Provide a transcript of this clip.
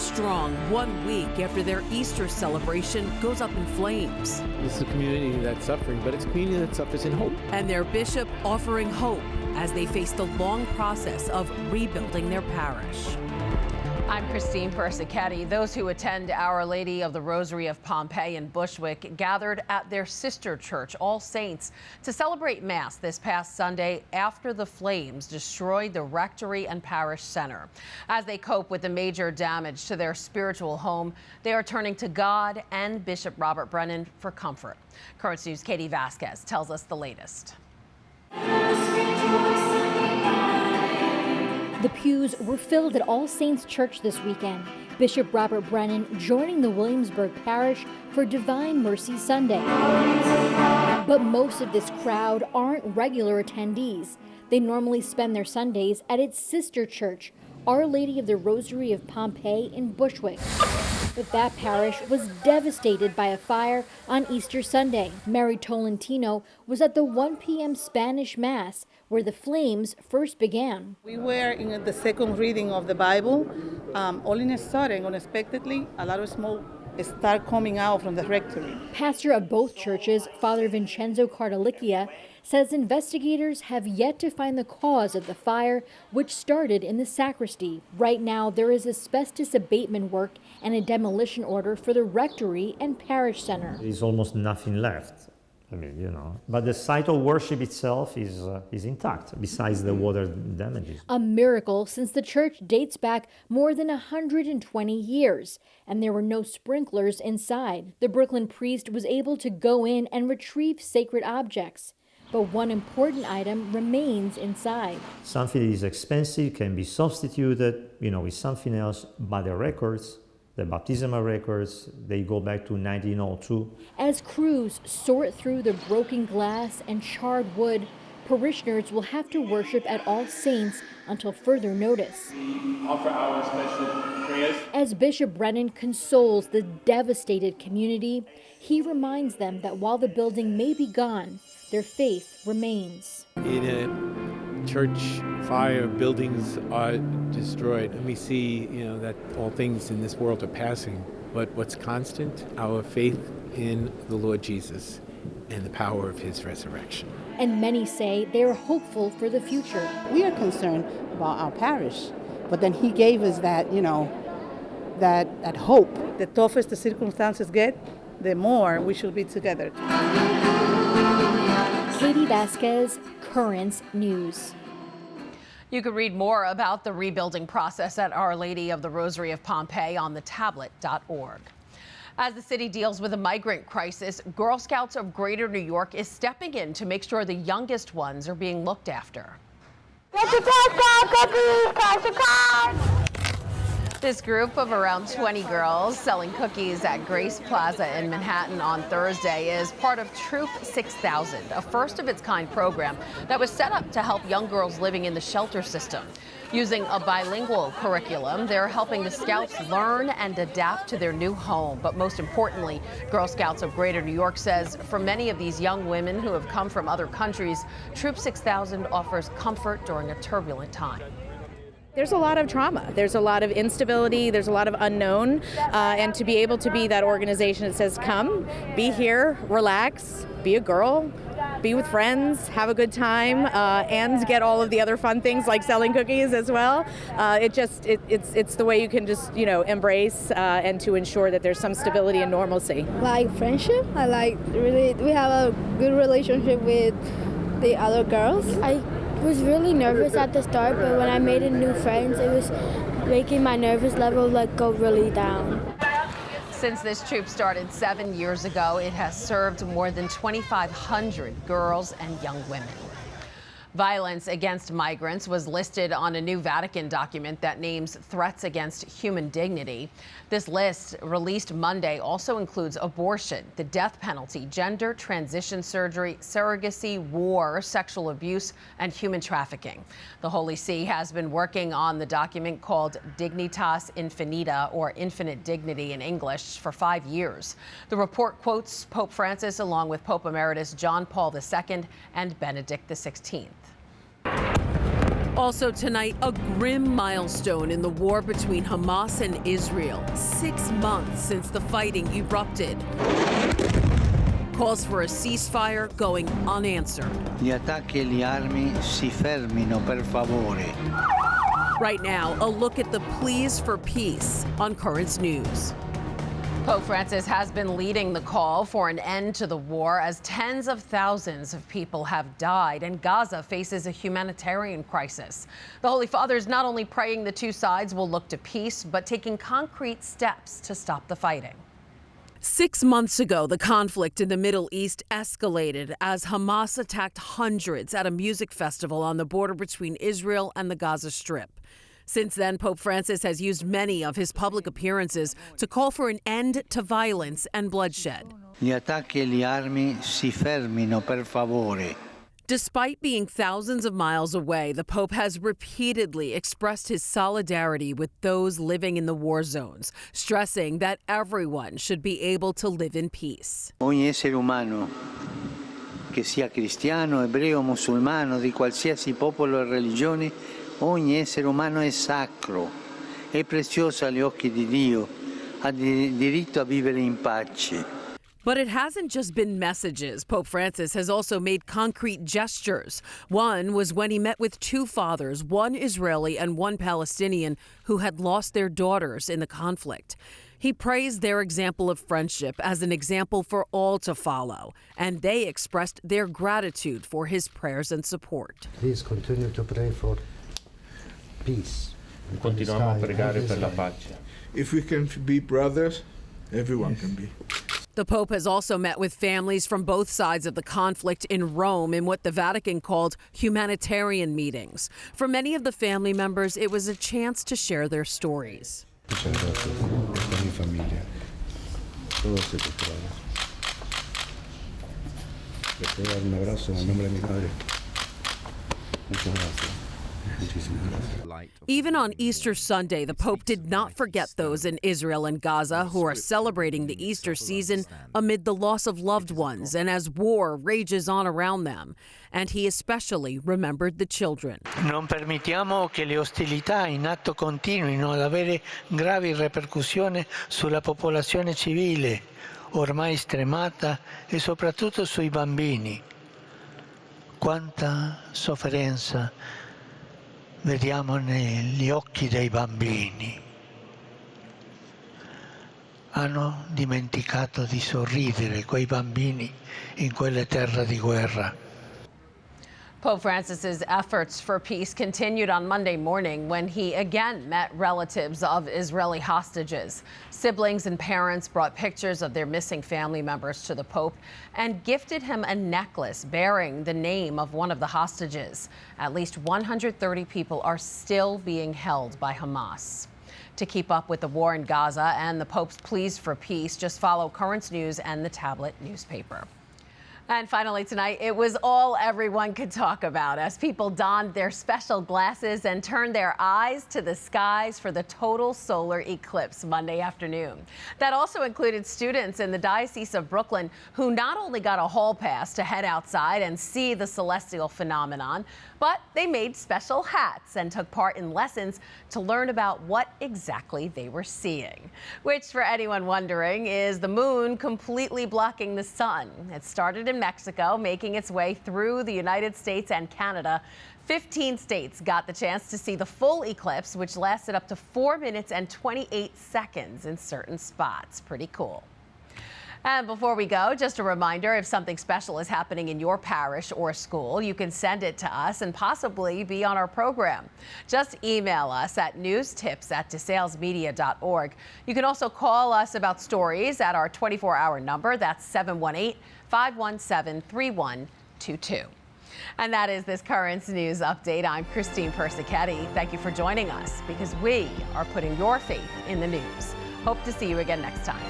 strong 1 week after their Easter celebration goes up in flames. This is a community that's suffering, but it's a community that suffers in hope. And their bishop offering hope as they face the long process of rebuilding their parish. I'm Christine Persichetti. Those who attend Our Lady of the Rosary of Pompeii in Bushwick gathered at their sister church, All Saints, to celebrate Mass this past Sunday after the flames destroyed the rectory and parish center. As they cope with the major damage to their spiritual home, they are turning to God and Bishop Robert Brennan for comfort. Currents News' Katie Vasquez tells us the latest. The pews were filled at All Saints Church this weekend. Bishop Robert Brennan joining the Williamsburg Parish for Divine Mercy Sunday. But most of this crowd aren't regular attendees. They normally spend their Sundays at its sister church, Our Lady of the Rosary of Pompeii in Bushwick. But that parish was devastated by a fire on Easter Sunday. Mary Tolentino was at the 1 p.m. Spanish Mass, where the flames first began. We were in the second reading of the Bible. All in a sudden, unexpectedly, a lot of smoke started coming out from the rectory. Pastor of both churches, Father Vincenzo Cardalicchia, says investigators have yet to find the cause of the fire, which started in the sacristy. Right now, there is asbestos abatement work and a demolition order for the rectory and parish center. There's almost nothing left. But the site of worship itself is intact, besides the water damages. A miracle, since the church dates back more than 120 years, and there were no sprinklers inside. The Brooklyn priest was able to go in and retrieve sacred objects. But one important item remains inside. Something that is expensive can be substituted, with something else, but the records, the baptismal records, they go back to 1902. As crews sort through the broken glass and charred wood, parishioners will have to worship at All Saints until further notice. We offer our special prayers. As Bishop Brennan consoles the devastated community, he reminds them that while the building may be gone, their faith remains. In a church fire, buildings are destroyed, and we see, that all things in this world are passing. But what's constant? Our faith in the Lord Jesus and the power of his resurrection. And many say they are hopeful for the future. We are concerned about our parish, but then he gave us that, that hope. The tougher the circumstances get, the more we should be together. Katie Vasquez, Currents News. You can read more about the rebuilding process at Our Lady of the Rosary of Pompeii on thetablet.org. As the city deals with a migrant crisis, Girl Scouts of Greater New York is stepping in to make sure the youngest ones are being looked after. This group of around 20 girls selling cookies at Grace Plaza in Manhattan on Thursday is part of Troop 6000, a first-of-its-kind program that was set up to help young girls living in the shelter system. Using a bilingual curriculum, they're helping the Scouts learn and adapt to their new home. But most importantly, Girl Scouts of Greater New York says for many of these young women who have come from other countries, Troop 6000 offers comfort during a turbulent time. There's a lot of trauma, there's a lot of instability, there's a lot of unknown, and to be able to be that organization that says, come, be here, relax, be a girl, be with friends, have a good time, and get all of the other fun things like selling cookies as well. It's the way you can just, embrace and to ensure that there's some stability and normalcy. Like friendship, we have a good relationship with the other girls. I was really nervous at the start, but when I made new friends, it was making my nervous level go really down. Since this troop started 7 years ago, it has served more than 2,500 girls and young women. Violence against migrants was listed on a new Vatican document that names threats against human dignity. This list, released Monday, also includes abortion, the death penalty, gender transition surgery, surrogacy, war, sexual abuse, and human trafficking. The Holy See has been working on the document called Dignitas Infinita, or Infinite Dignity in English, for 5 years. The report quotes Pope Francis along with Pope Emeritus John Paul II and Benedict XVI. Also tonight, a grim milestone in the war between Hamas and Israel. 6 months since the fighting erupted. Calls for a ceasefire going unanswered. Gli attacchi e le armi si fermino, per favore. Right now, a look at the pleas for peace on Currents News. Pope Francis has been leading the call for an end to the war as tens of thousands of people have died and Gaza faces a humanitarian crisis. The Holy Father is not only praying the two sides will look to peace, but taking concrete steps to stop the fighting. 6 months ago, the conflict in the Middle East escalated as Hamas attacked hundreds at a music festival on the border between Israel and the Gaza Strip. Since then, Pope Francis has used many of his public appearances to call for an end to violence and bloodshed. Gli attacchi e le armi si fermino, per favore. Despite being thousands of miles away, the Pope has repeatedly expressed his solidarity with those living in the war zones, stressing that everyone should be able to live in peace. Ogni essere umano, che sia cristiano, ebreo, musulmano, di qualsiasi popolo e religione, ogni essere umano è sacro, è prezioso agli occhi di Dio, ha diritto a vivere in pace. But it hasn't just been messages. Pope Francis has also made concrete gestures. One was when he met with two fathers, one Israeli and one Palestinian, who had lost their daughters in the conflict. He praised their example of friendship as an example for all to follow, and they expressed their gratitude for his prayers and support. Please continue to pray for peace. Continuiamo a pregare per la pace. If we can be brothers, everyone can be. The Pope has also met with families from both sides of the conflict in Rome in what the Vatican called humanitarian meetings. For many of the family members, it was a chance to share their stories. Even on Easter Sunday, the Pope did not forget those in Israel and Gaza who are celebrating the Easter season amid the loss of loved ones and as war rages on around them. And he especially remembered the children. Non permettiamo che le ostilità in atto continuino ad avere gravi ripercussioni sulla popolazione civile, ormai stremata, e soprattutto sui bambini. Quanta sofferenza vediamo negli occhi dei bambini. Hanno dimenticato di sorridere quei bambini in quelle terre di guerra. Pope Francis's efforts for peace continued on Monday morning when he again met relatives of Israeli hostages. Siblings and parents brought pictures of their missing family members to the Pope and gifted him a necklace bearing the name of one of the hostages. At least 130 people are still being held by Hamas. To keep up with the war in Gaza and the Pope's pleas for peace, just follow Currents News and the Tablet newspaper. And finally tonight, it was all everyone could talk about as people donned their special glasses and turned their eyes to the skies for the total solar eclipse Monday afternoon. That also included students in the Diocese of Brooklyn who not only got a hall pass to head outside and see the celestial phenomenon, but they made special hats and took part in lessons to learn about what exactly they were seeing. Which, for anyone wondering, is the moon completely blocking the sun. It started in Mexico, making its way through the United States and Canada. 15 states got the chance to see the full eclipse, which lasted up to 4 minutes and 28 seconds in certain spots. Pretty cool. And before we go, just a reminder, if something special is happening in your parish or school, you can send it to us and possibly be on our program. Just email us at newstips@desalesmedia.org. You can also call us about stories at our 24-hour number. That's 718-517-3122. And that is this Currents News Update. I'm Christine Persichetti. Thank you for joining us because we are putting your faith in the news. Hope to see you again next time.